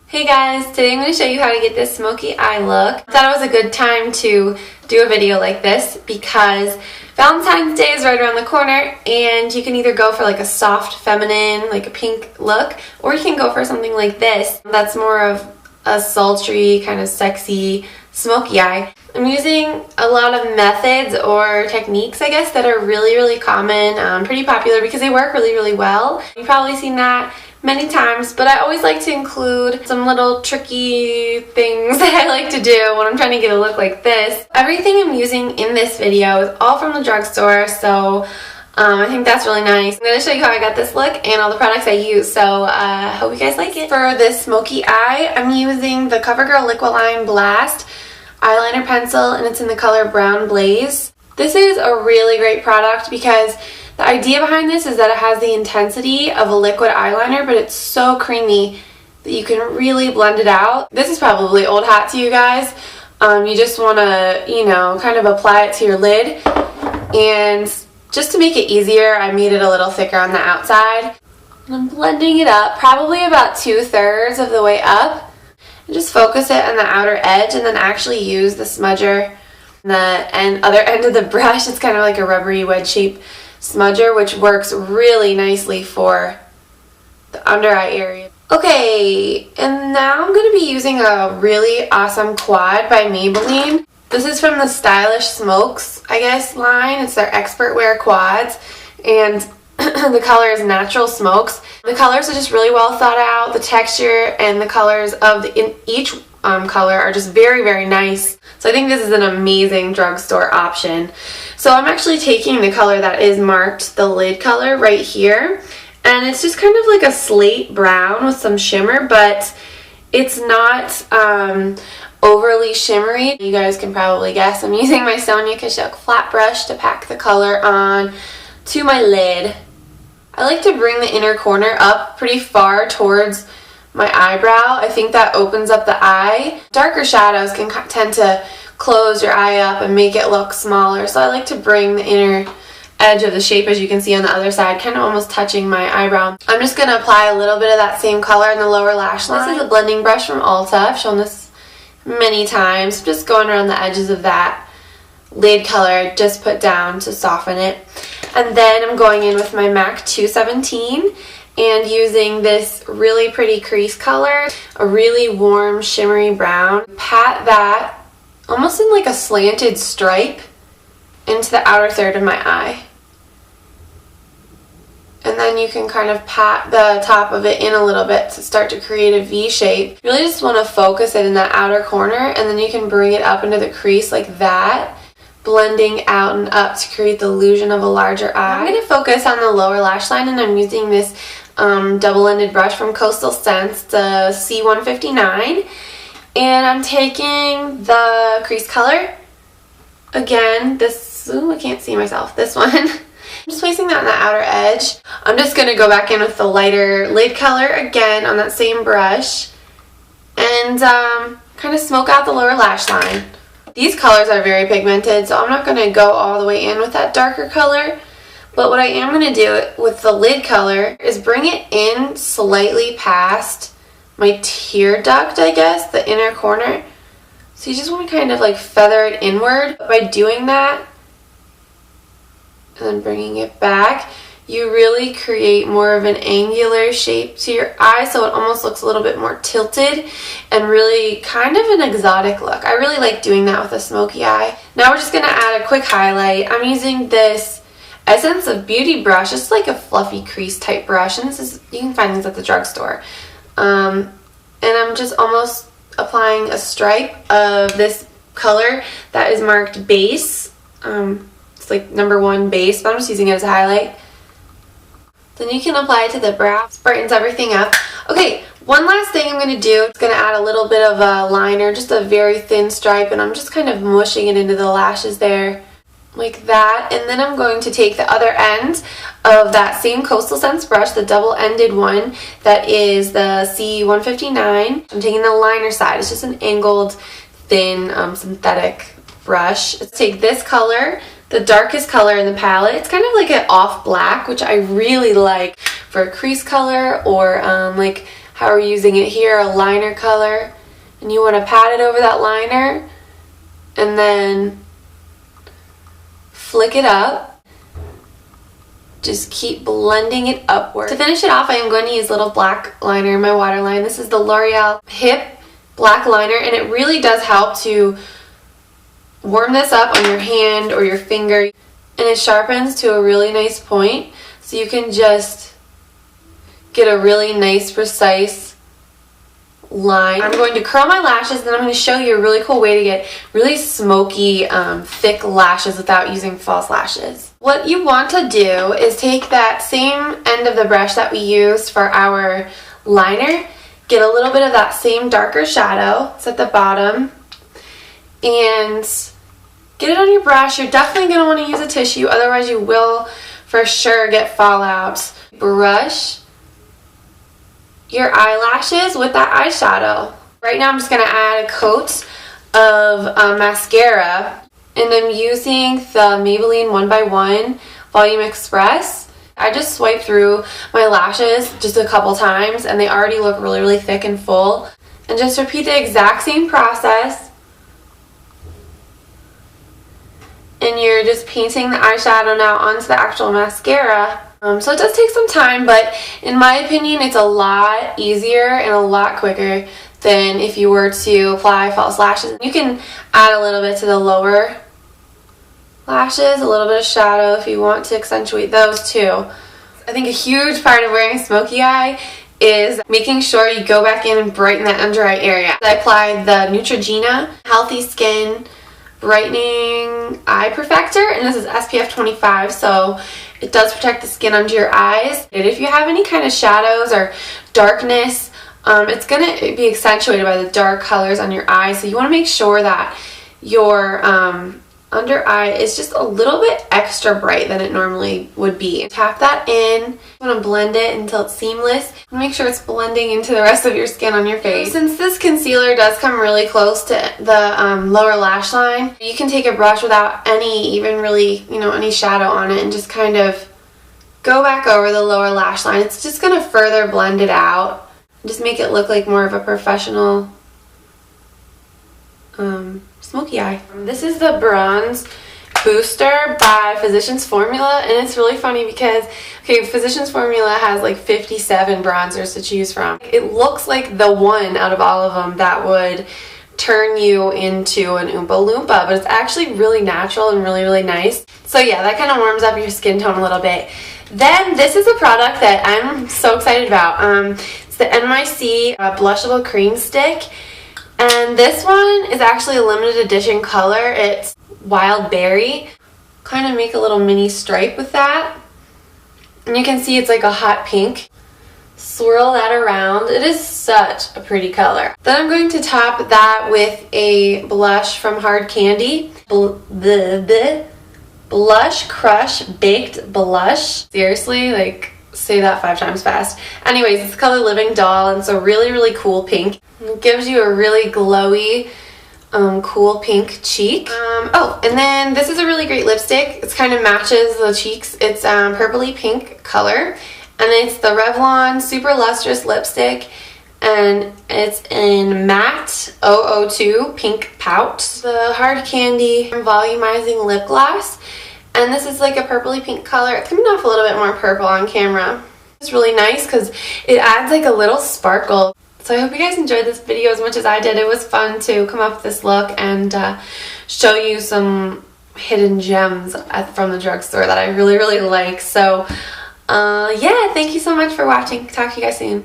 Hey guys, today I'm going to show you how to get this smoky eye look. I thought it was a good time to do a video like this because Valentine's Day is right around the corner and you can either go for like a soft feminine, like a pink look, or you can go for something like this that's more of a sultry, kind of sexy, smoky eye. I'm using a lot of methods or techniques, I guess, that are really common, pretty popular because they work really well. You've probably seen that many times, but I always like to include some little tricky things that I like to do when I'm trying to get a look like this. Everything I'm using in this video is all from the drugstore, so I think that's really nice. I'm going to show you how I got this look and all the products I use, so hope you guys like it. For this smoky eye, I'm using the Covergirl Liquiline Blast eyeliner pencil, and it's in the color Brown Blaze. This is a really great product because the idea behind this is that it has the intensity of a liquid eyeliner, but it's so creamy that you can really blend it out. This is probably old hat to you guys. You just want to, kind of apply it to your lid. And just to make it easier, I made it a little thicker on the outside. And I'm blending it up, probably about 2/3 of the way up. And just focus it on the outer edge and then actually use the smudger on the other end of the brush. It's kind of like a rubbery wedge shape smudger, which works really nicely for the under eye area. Okay, and now I'm going to be using a really awesome quad by Maybelline. This is from the Stylish Smokes, I guess, line. It's their expert wear quads, and the color is Natural Smokes. The colors are just really well thought out. The texture and the colors of each color are just very nice. So I think this is an amazing drugstore option. So I'm actually taking the color that is marked, the lid color right here, and it's just kind of like a slate brown with some shimmer, but it's not overly shimmery. You guys can probably guess I'm using my Sonia Kashuk flat brush to pack the color on to my lid. I like to bring the inner corner up pretty far towards my eyebrow. I think that opens up the eye. Darker shadows can tend to close your eye up and make it look smaller, so I like to bring the inner edge of the shape, as you can see on the other side, kind of almost touching my eyebrow. I'm just going to apply a little bit of that same color in the lower lash line. This is a blending brush from Ulta. I've shown this many times. Just going around the edges of that lid color, just put down to soften it. And then I'm going in with my MAC 217 and using this really pretty crease color, a really warm shimmery brown. Pat that almost in like a slanted stripe into the outer third of my eye. And then you can kind of pat the top of it in a little bit to start to create a V shape. You really just want to focus it in that outer corner, and then you can bring it up into the crease like that, blending out and up to create the illusion of a larger eye. I'm going to focus on the lower lash line, and I'm using this double-ended brush from Coastal Scents, the C159. And I'm taking the crease color, again, this, ooh, I can't see myself, this one. I'm just placing that on the outer edge. I'm just going to go back in with the lighter lid color again on that same brush and kind of smoke out the lower lash line. These colors are very pigmented, so I'm not going to go all the way in with that darker color. But what I am going to do with the lid color is bring it in slightly past my tear duct, I guess, the inner corner. So you just want to kind of like feather it inward. By doing that and then bringing it back, you really create more of an angular shape to your eye, so it almost looks a little bit more tilted and really kind of an exotic look. I really like doing that with a smoky eye. Now we're just going to add a quick highlight. I'm using this Essence of Beauty brush. It's like a fluffy crease type brush, and this is, you can find these at the drugstore. And I'm just almost applying a stripe of this color that is marked base. It's like #1 base, but I'm just using it as a highlight. Then you can apply it to the brow. It brightens everything up. Okay, one last thing I'm going to do. It's going to add a little bit of a liner, just a very thin stripe, and I'm just kind of mushing it into the lashes there, like that. And then I'm going to take the other end of that same Coastal Scents brush, the double-ended one that is the C159. I'm taking the liner side. It's just an angled, thin, synthetic brush. Let's take this color, the darkest color in the palette. It's kind of like an off black, which I really like for a crease color or like how we're using it here, a liner color. And you want to pat it over that liner and then flick it up. Just keep blending it upward. To finish it off, I am going to use a little black liner in my waterline. This is the L'Oreal Hip Black Liner, and it really does help to warm this up on your hand or your finger. And it sharpens to a really nice point, so you can just get a really nice, precise line. I'm going to curl my lashes, and then I'm going to show you a really cool way to get really smoky, thick lashes without using false lashes. What you want to do is take that same end of the brush that we used for our liner, get a little bit of that same darker shadow, it's at the bottom, and get it on your brush. You're definitely going to want to use a tissue, otherwise you will for sure get fallout. Brush your eyelashes with that eyeshadow. Right now I'm just going to add a coat of mascara, and I'm using the Maybelline 1x1 Volume Express. I just swiped through my lashes just a couple times and they already look really, really thick and full. And just repeat the exact same process. And you're just painting the eyeshadow now onto the actual mascara. So it does take some time, but in my opinion it's a lot easier and a lot quicker than if you were to apply false lashes. You can add a little bit to the lower lashes, a little bit of shadow if you want to accentuate those too. I think a huge part of wearing a smoky eye is making sure you go back in and brighten that under eye area. I applied the Neutrogena Healthy Skin Brightening Eye Perfector, and this is SPF 25, so it does protect the skin under your eyes. And if you have any kind of shadows or darkness, it's going to be accentuated by the dark colors on your eyes, so you want to make sure that your under eye is just a little bit extra bright than it normally would be. Tap that in. You want to blend it until it's seamless. Make sure it's blending into the rest of your skin on your face. Since this concealer does come really close to the lower lash line, you can take a brush without even really, any shadow on it and just kind of go back over the lower lash line. It's just going to further blend it out. Just make it look like more of a professional smoky eye. This is the Bronze Booster by Physicians Formula, and it's really funny because, Physicians Formula has like 57 bronzers to choose from. It looks like the one out of all of them that would turn you into an Oompa Loompa, but it's actually really natural and really, really nice. So yeah, that kind of warms up your skin tone a little bit. Then this is a product that I'm so excited about. It's the NYC Blushable Cream Stick. And this one is actually a limited edition color. It's Wild Berry. Kind of make a little mini stripe with that. And you can see it's like a hot pink. Swirl that around. It is such a pretty color. Then I'm going to top that with a blush from Hard Candy. Blush Crush Baked Blush. Seriously, say that 5 times fast. Anyways, it's color Living Doll, and it's a really, really cool pink. It gives you a really glowy, cool pink cheek. And then this is a really great lipstick. It kind of matches the cheeks. It's purpley pink color, and it's the Revlon Super Lustrous lipstick, and it's in Matte 002 Pink Pout. The Hard Candy Volumizing Lip Gloss. And this is like a purpley pink color. It's coming off a little bit more purple on camera. It's really nice because it adds like a little sparkle. So I hope you guys enjoyed this video as much as I did. It was fun to come up with this look and show you some hidden gems from the drugstore that I really, really like. So yeah, thank you so much for watching. Talk to you guys soon.